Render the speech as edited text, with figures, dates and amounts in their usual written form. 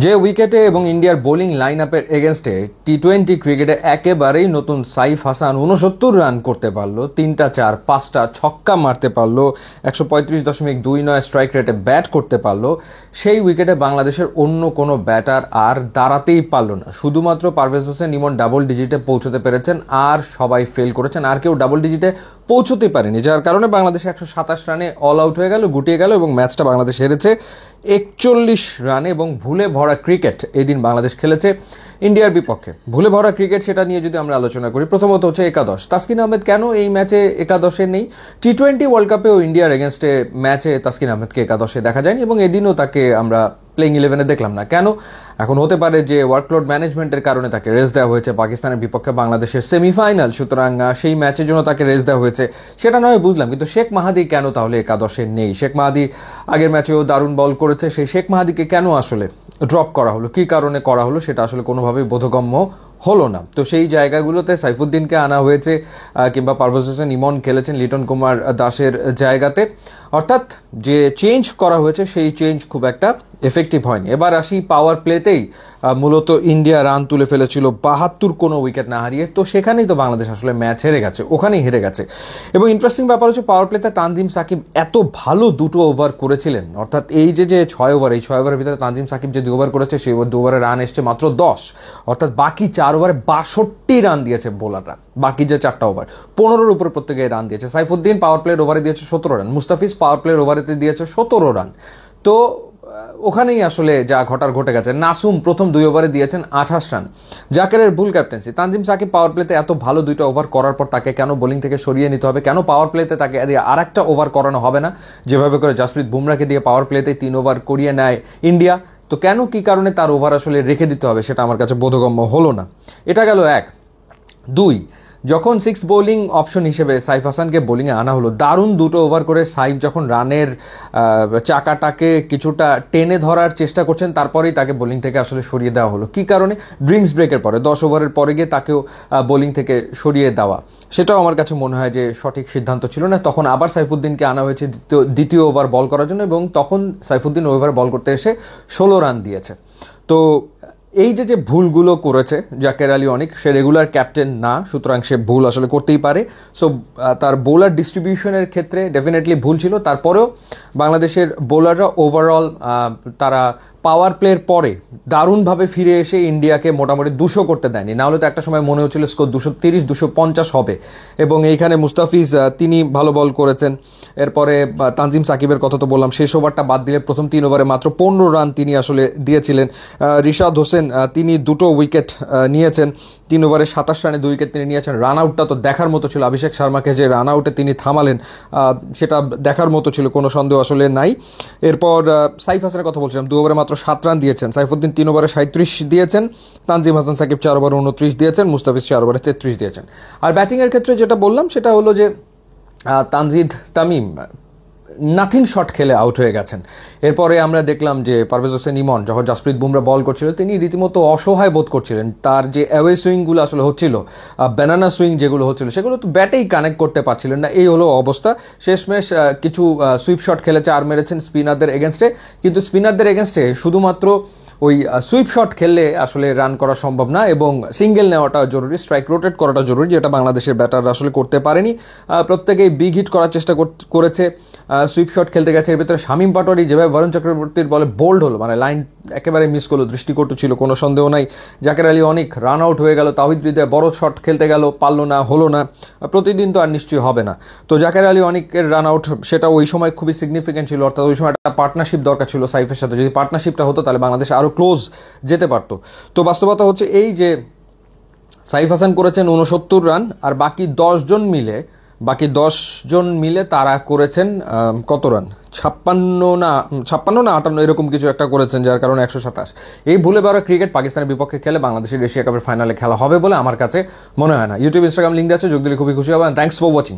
যে উইকেটে এবং ইন্ডিয়ার বোলিং লাইন আপের এগেনস্টে টি-20 ক্রিকেটে একেবারেই নতুন সাইফ হাসান 69 রান করতে পারলো, 3টা 4 5টা ছক্কা মারতে পারলো, 135.29 স্ট্রাইক রেটে ব্যাট করতে পারলো, সেই উইকেটে বাংলাদেশের অন্য কোনো ব্যাটার আর দাঁড়াতেই পারলো না। শুধুমাত্র পারভেজ হোসেন ইমন ডাবল ডিজিটে পৌঁছতে পেরেছেন, আর সবাই ফেল করেছেন, আর কেউ ডাবল ডিজিটে পৌঁছতে পারেনি, যার কারণে বাংলাদেশ 127 রানে অল আউট হয়ে গেল, গুটিয়ে গেল এবং ম্যাচটা বাংলাদেশ হেরেছে 41 রানে। এবং ভুলে ভরা ক্রিকেট এদিন বাংলাদেশ খেলেছে ইন্ডিয়ার বিপক্ষে। ভুলে ভরা ক্রিকেট সেটা নিয়ে যদি আমরা আলোচনা করি, প্রথমত হচ্ছে একাদশ। তাসকিন আহমেদ কেন এই ম্যাচে একাদশে নেই? টি-20 ওয়ার্ল্ড কাপেও ইন্ডিয়ার এগেনস্টে ম্যাচে তাসকিন আহমেদকে একাদশে দেখা যায়নি এবং এদিনও তাকে আমরা প্লেইং 11-এ দেখলাম না। কেন? এখন হতে পারে যে ওয়ার্কলোড ম্যানেজমেন্টের কারণে তাকে রেস্ট দেওয়া হয়েছে পাকিস্তানের বিপক্ষে বাংলাদেশের সেমিফাইনাল, সুতরাং সেই ম্যাচের জন্য তাকে রেস্ট দেওয়া হয়েছে, সেটা নয় বুঝলাম, কিন্তু শেখ মাহাদি কেন তাহলে একাদশে নেই? শেখ মাহাদি আগের ম্যাচেও দারুণ বল করেছে, সেই শেখ মাহাদিকে কেন আসলে ড্রপ করা হলো, কী কারণে করা হলো সেটা আসলে কোনোভাবেই বোধগম্য হলো না। তো সেই জায়গাগুলোতে সাইফুদ্দিনকে আনা হয়েছে, কিংবা পারভেজ হোসেন ইমন খেলেছেন লিটন কুমার দাসের জায়গাতে, অর্থাৎ যে চেঞ্জ করা হয়েছে সেই চেঞ্জ খুব একটা এফেক্টিভ হয়নি। এবার আসি পাওয়ার প্লেতেই মূলত ইন্ডিয়া রান তুলে ফেলেছিল 72 কোনো উইকেট না হারিয়ে, তো সেখানেই তো বাংলাদেশ আসলে ম্যাচ হেরে গেছে, ওখানেই হেরে গেছে। এবং ইন্টারেস্টিং ব্যাপার হচ্ছে পাওয়ার প্লেতে তানজিম সাকিব এত ভালো দুটো ওভার করেছিলেন, অর্থাৎ এই যে 6 ওভার, এই 6 ওভারের ভিতরে তানজিম সাকিব যে 2 ওভার করেছে সেই 2 ওভারে রান এসছে মাত্র 10, অর্থাৎ বাকি 4 ওভারে 62 রান দিয়েছে বোলাররা, বাকি যে 4টা ওভার 15-এর উপরে প্রত্যেকে রান দিয়েছে। সাইফুদ্দিন পাওয়ার প্লের ওভারে দিয়েছে 17 রান, মুস্তাফিজ পাওয়ার প্লের ওভারেতে দিয়েছে 17 রান। তো ওখানেই আসলে যা ঘটার ঘটে গেছে। নাসুম প্রথম 2 ওভারে দিয়েছেন 28 রান, জাকেরের ভুল ক্যাপ্টেন্সি। তানজিম সাকিব পাওয়ার প্লেতে এত ভালো 2টা ওভার করার পর তাকে কেন বোলিং থেকে সরিয়ে নিতে হবে? কেন পাওয়ার প্লেতে তাকে দিয়ে আর একটা ওভার করানো হবে না, যেভাবে করে জাসপ্রীত বুমরাকে দিয়ে পাওয়ার প্লেতে 3 ওভার করিয়ে নেয় ইন্ডিয়া? তো কেন, কি কারণে তার ওভার আসলে রেখে দিতে হবে সেটা আমার কাছে বোধগম্য হলো না। এটা গেল 1। 2, যখন 6 বোলিং অপশন হিসেবে সাইফ হাসানকে বোলিংয়ে আনা হলো, দারুণ 2টো ওভার করে সাইফ যখন রানের চাকাটাকে কিছুটা টেনে ধরার চেষ্টা করছেন, তারপরেই তাকে বোলিং থেকে আসলে সরিয়ে দেওয়া হলো। কী কারণে? ড্রিঙ্কস ব্রেকের পরে 10 ওভারের পরে গিয়ে তাকেও বোলিং থেকে সরিয়ে দেওয়া, সেটাও আমার কাছে মনে হয় যে সঠিক সিদ্ধান্ত ছিল না। তখন আবার সাইফুদ্দিনকে আনা হয়েছে দ্বিতীয় ওভার বল করার জন্য, এবং তখন সাইফুদ্দিন ওভার বল করতে এসে 16 রান দিয়েছে। তো এই যে ভুলগুলো করেছে জাকের আলী অনিক, সে রেগুলার ক্যাপ্টেন না, সুতরাং সে ভুল আসলে করতেই পারে। সো তার বোলার ডিস্ট্রিবিউশনের ক্ষেত্রে ডেফিনেটলি ভুল ছিল। তারপরেও বাংলাদেশের বোলাররা ওভারঅল তারা পাওয়ার প্লের পরে দারুণভাবে ফিরে এসে ইন্ডিয়াকে মোটামুটি 200 করতে দেয়নি, নাহলে তো একটা সময় মনে হচ্ছিল স্কোর 230-250 হবে। এবং এইখানে মুস্তাফিজ তিনি ভালো বল করেছেন। এরপরে তানজিম সাকিবের কথা তো বললাম, শেষ ওভারটা বাদ দিলে প্রথম 3 ওভারে মাত্র 15 রান তিনি আসলে দিয়েছিলেন। রিশাদ হোসেন তিনি 2টো উইকেট নিয়েছেন, 3 ওভারে 27 রানে 2 উইকেট তিনি নিয়েছেন। রান আউটটা তো দেখার মতো ছিল, অভিষেক শর্মাকে যে রান আউটে তিনি থামালেন সেটা দেখার মতো ছিল, কোনো সন্দেহ আসলে নাই। এরপর সাইফ হাসানের কথা বলছিলাম, 2 ওভারে মাত্র 7 রান দিয়েছেন। সাইফুদ্দিন 3 ওভারে 37 দিয়েছেন, তানজিম হাসান সাকিব 4 ওভারে 29 দিয়েছেন, মুস্তাফিজ 4 ওভারে 33 দিয়েছেন। আর ব্যাটিংয়ের ক্ষেত্রে যেটা বললাম সেটা হলো যে তানজিদ তামিম নাথিং শট খেলে আউট হয়ে গেছেন। এরপরে আমরা দেখলাম যে পারভেজ হোসেন ইমন যখন জাসপ্রীত বুমরা বল করছিল তিনি রীতিমতো অসহায় বোধ করছিলেন। তার যে অ্যাওয়ে সুইংগুলো আসলে হচ্ছিল, ব্যানানা সুইং যেগুলো হচ্ছিল, সেগুলো তো ব্যাটেই কানেক্ট করতে পারছিলেন না, এই হলো অবস্থা। শেষমেশ কিছু সুইপ শট খেলেছে আর মেরেছেন স্পিনারদের এগেনস্টে, কিন্তু স্পিনারদের এগেনস্টে শুধুমাত্র ওই সুইপ শট খেললে আসলে রান করা সম্ভব না, এবং সিঙ্গেল নেওয়াটা জরুরি, স্ট্রাইক রোটেট করাটা জরুরি, যেটা বাংলাদেশের ব্যাটাররা আসলে করতে পারেনি। প্রত্যেকেই বিগ হিট করার চেষ্টা করেছে, সুইপ শট খেলতে গেছে। এর ভিতরে শামীম পাটোয়ারি যেভাবে বরুণ চক্রবর্তীর বলে বোল্ড হলো, মানে লাইন একেবারে মিস করলো, দৃষ্টিকটু ছিল, কোনো সন্দেহ নাই। জাকের আলী অনেক রান আউট হয়ে গেল, তাওহিদ হৃদয় বড় শট খেলতে গেল, পারলো না, হলো না। প্রতিদিন তো আর নিশ্চয়ই হবে না। তো জাকের আলী অনেকের রান আউট সেটা ওই সময় খুবই সিগনিফিকেন্ট ছিল, অর্থাৎ ওই সময় একটা পার্টনারশিপ দরকার ছিল সাইফের সাথে। যদি পার্টনারশিপটা হতো তাহলে বাংলাদেশ আরও ক্লোজ যেতে পারতো। তো বাস্তবতা হচ্ছে এই যে সাইফ হাসান করেছেন 69 রান, আর বাকি 10 জন মিলে তারা করেছেন কত রান, 56 না 58 এরকম কিছু একটা করেছেন, যার কারণে 127। এই ভুলে বারো ক্রিকেট পাকিস্তানের বিপক্ষে খেলে বাংলাদেশের এশিয়া কাপের ফাইনালে খেলা হবে বলে আমার কাছে মনে হয় না। ইউটিউব ইনস্টাগ্রাম লিঙ্ক আছে, যোগ দিলে খুবই খুশি হবেন। Thanks for watching.